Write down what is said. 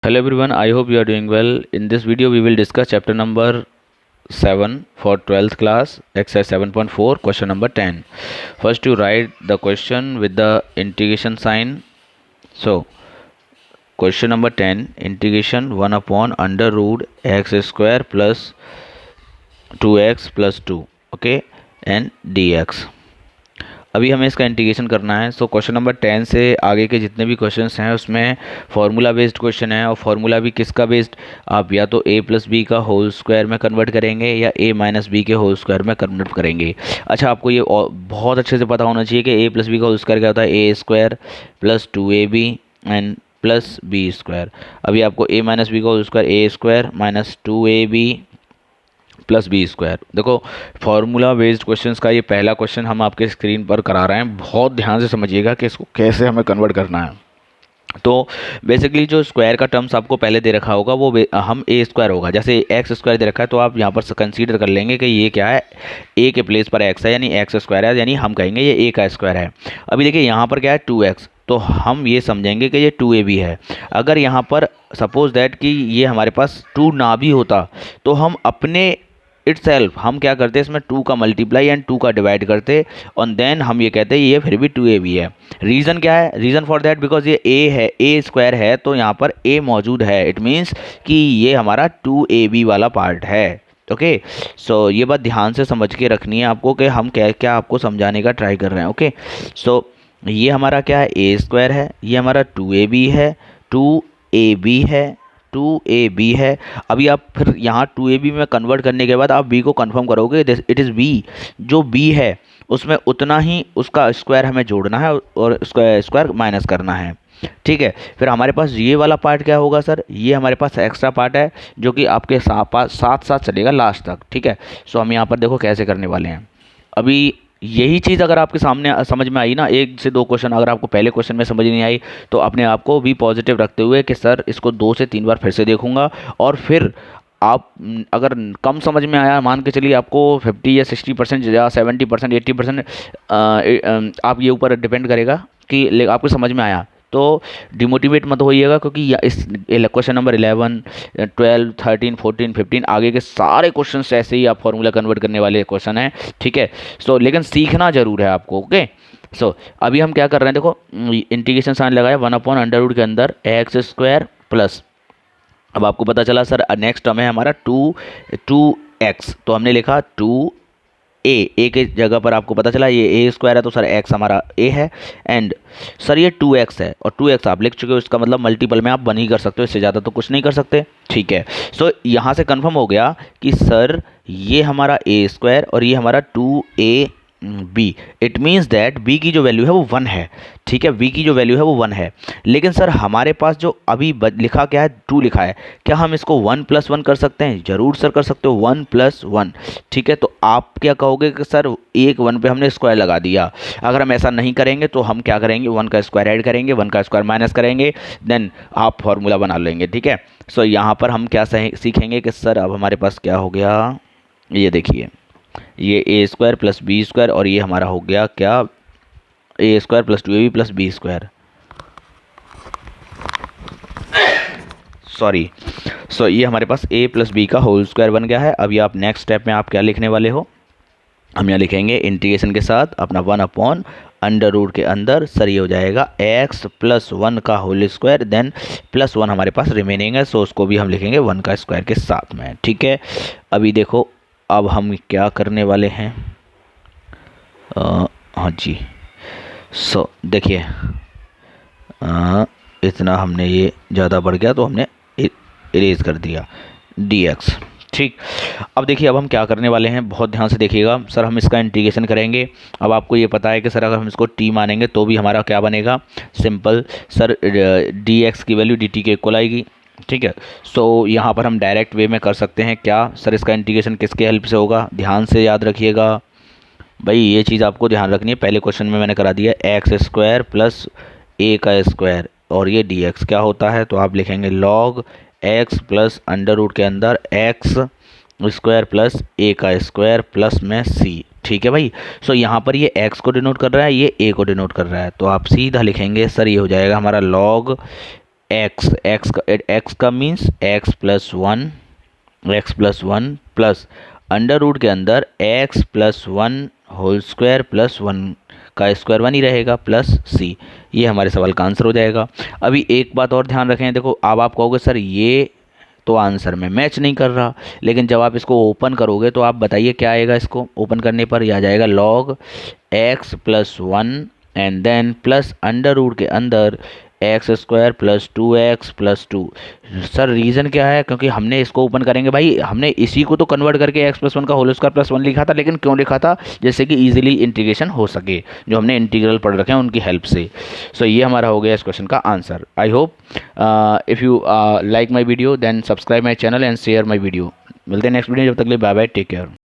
Hello everyone, I hope you are doing well. In this video, we will discuss chapter number 7 for 12th class, exercise 7.4, question number 10. First, you write the question with the integration sign. So, question number 10, integration 1 upon under root x square plus 2x plus 2, okay, and dx. अभी हमें इसका integration करना है। So question number 10 से आगे के जितने भी क्वेश्चंस हैं उसमें फार्मूला बेस्ड क्वेश्चन है, और फार्मूला भी किसका बेस्ड, आप या तो a प्लस बी का होल स्क्वायर में कन्वर्ट करेंगे या a माइनस बी के होल स्क्वायर में कन्वर्ट करेंगे। अच्छा, आपको ये बहुत अच्छे से पता होना चाहिए कि a प्लस बी का होल स्क्वायर क्या होता है, A square plus 2ab and plus B square. अभी आपको a माइनस बी का whole square A square minus 2ab plus B square. देखो, फॉर्मूला बेस्ड क्वेश्चंस का ये पहला क्वेश्चन हम आपके स्क्रीन पर करा रहे हैं। बहुत ध्यान से समझिएगा कि इसको कैसे हमें कन्वर्ट करना है। तो बेसिकली जो स्क्वायर का टर्म्स आपको पहले दे रखा होगा वो हम ए स्क्वायर होगा, जैसे एक्स स्क्वायर दे रखा है तो आप यहाँ पर कंसीडर कर लेंगे कि ये क्या है, ए के प्लेस पर एक्स है यानी एक्स स्क्वायर है, यानी हम कहेंगे ये ए का स्क्वायर है। अभी देखिए यहाँ पर क्या है 2x, तो हम ये समझेंगे कि ये 2ab है। अगर यहाँ पर सपोज दैट कि ये हमारे पास 2 ना भी होता तो हम अपने इटसेल्फ हम क्या करते, इसमें 2 का मल्टीप्लाई एंड 2 का डिवाइड करते, और देन हम ये कहते हैं ये फिर भी 2ab है। रीज़न क्या है, रीज़न फॉर दैट बिकॉज ये a है, a स्क्वायर है तो यहाँ पर a मौजूद है। इट मीन्स कि ये हमारा 2ab वाला पार्ट है। ओके, सो ये बात ध्यान से समझ के रखनी है आपको कि हम क्या क्या आपको समझाने का ट्राई कर रहे हैं। ओके, सो ये हमारा क्या है, ए स्क्वायर है, ये हमारा 2ab है, 2ab है, 2ab है। अभी आप फिर यहाँ 2ab में कन्वर्ट करने के बाद आप b को कंफर्म करोगे, इट इज़ b। जो b है उसमें उतना ही उसका स्क्वायर हमें जोड़ना है और उसका स्क्वायर माइनस करना है। ठीक है, फिर हमारे पास ये वाला पार्ट क्या होगा सर, ये हमारे पास एक्स्ट्रा पार्ट है जो कि आपके साथ साथ चलेगा लास्ट तक। ठीक है, सो हम यहाँ पर देखो कैसे करने वाले हैं। अभी यही चीज़ अगर आपके सामने समझ में आई ना, 1 से 2 क्वेश्चन अगर आपको पहले क्वेश्चन में समझ नहीं आई तो अपने आप को भी पॉजिटिव रखते हुए कि सर इसको 2 से 3 बार फिर से देखूंगा, और फिर आप अगर कम समझ में आया, मान के चलिए आपको 50 या 60% या 70% 80% आप ये ऊपर डिपेंड करेगा कि आपको समझ में आया, तो डिमोटिवेट मत होइएगा, क्योंकि इस क्वेश्चन नंबर 11, 12, 13, 14, 15 आगे के सारे क्वेश्चन ऐसे ही आप फॉर्मूला कन्वर्ट करने वाले क्वेश्चन हैं। ठीक है, सो लेकिन सीखना जरूर है आपको। ओके, सो अभी हम क्या कर रहे हैं, देखो इंटीग्रेशन साइन लगाया 1 अपॉन अंडर रूट के अंदर एक्स स्क्वायर प्लस, अब आपको पता चला सर नेक्स्ट टर्म है हमारा 2x, तो हमने लिखा 2a के जगह पर आपको पता चला ये ए स्क्वायर है तो सर x हमारा a है, एंड सर ये 2x है और 2x आप लिख चुके हो, इसका मतलब मल्टीपल में आप 1 ही कर सकते हो, इससे ज़्यादा तो कुछ नहीं कर सकते। ठीक है, सो यहाँ से कंफर्म हो गया कि सर ये हमारा a स्क्वायर और ये हमारा 2a b, it means that b की जो वैल्यू है वो 1 है। ठीक है, b की जो वैल्यू है वो 1 है, लेकिन सर हमारे पास जो अभी लिखा क्या है, 2 लिखा है, क्या हम इसको 1 + 1 कर सकते हैं? जरूर सर कर सकते हो, 1 + 1। ठीक है, तो आप क्या कहोगे कि सर एक 1 पे हमने स्क्वायर लगा दिया। अगर हम ऐसा नहीं करेंगे तो हम क्या करेंगे, 1 का स्क्वायर ऐड करेंगे, 1 का स्क्वायर माइनस करेंगे, देन आप फॉर्मूला बना लेंगे। ठीक है, सो यहाँ पर हम क्या सीखेंगे कि सर अब हमारे पास क्या हो गया, ये देखिए ये A square plus B square, और ये हमारा हो गया क्या, A square plus 2ab plus B square, sorry. So ये हमारे पास a प्लस बी का होल स्क्वायर बन गया है। अभी आप नेक्स्ट स्टेप में आप क्या लिखने वाले हो, हम यहाँ लिखेंगे इंटीग्रेशन के साथ अपना 1 अपॉन अंडर रूट के अंदर, सर ये हो जाएगा x + 1 का होल स्क्वायर, देन +1 हमारे पास रिमेनिंग है, सो उसको भी हम लिखेंगे 1 का स्क्वायर के साथ में। ठीक है, अभी देखो अब हम क्या करने वाले हैं, हाँ जी, सो देखिए इतना हमने ये ज़्यादा बढ़ गया तो हमने इरेज कर दिया dx। ठीक, अब देखिए अब हम क्या करने वाले हैं, बहुत ध्यान से देखिएगा। सर हम इसका इंटीग्रेशन करेंगे। अब आपको ये पता है कि सर अगर हम इसको t मानेंगे तो भी हमारा क्या बनेगा, सिंपल सर dx की वैल्यू dt के इक्वल आएगी। ठीक है, सो यहाँ पर हम डायरेक्ट वे में कर सकते हैं क्या, सर इसका इंटीग्रेशन किसके हेल्प से होगा, ध्यान से याद रखिएगा भाई, ये चीज़ आपको ध्यान रखनी है। पहले क्वेश्चन में मैंने करा दिया एक्स स्क्वायर प्लस ए का स्क्वायर, और ये dx क्या होता है, तो आप लिखेंगे log x plus under root के अंदर x स्क्वायर प्लस a का स्क्वायर प्लस में c। ठीक है भाई, सो यहाँ पर ये x को डिनोट कर रहा है, ये a को डिनोट कर रहा है, तो आप सीधा लिखेंगे सर ये हो जाएगा हमारा log एक्स का means x plus one plus under root के अंदर x plus one whole square plus one का स्क्वायर वन ही रहेगा प्लस सी। ये हमारे सवाल का आंसर हो जाएगा। अभी एक बात और ध्यान रखें, देखो अब आप कहोगे सर ये तो आंसर में मैच नहीं कर रहा, लेकिन जब आप इसको ओपन करोगे तो आप बताइए क्या आएगा। इसको ओपन करने पर यह आ जाएगा log x plus one and then plus under root के अंदर x square plus two x plus two. Sir reason क्या है? क्योंकि हमने इसको ओपन करेंगे भाई, हमने इसी को तो कन्वर्ट करके एक्स प्लस वन का होल स्क्वायर प्लस वन लिखा था, लेकिन क्यों लिखा था? जैसे कि इजीली इंटीग्रेशन हो सके, जो हमने इंटीग्रल पढ़ रखे हैं उनकी हेल्प से। सो ये हमारा हो गया इस क्वेश्चन का answer. I hope if you like my video then subscribe my channel and share my video. मिलते हैं नेक्स्ट वीडियो, जब तक के लिए बाय बाय, टेक केयर।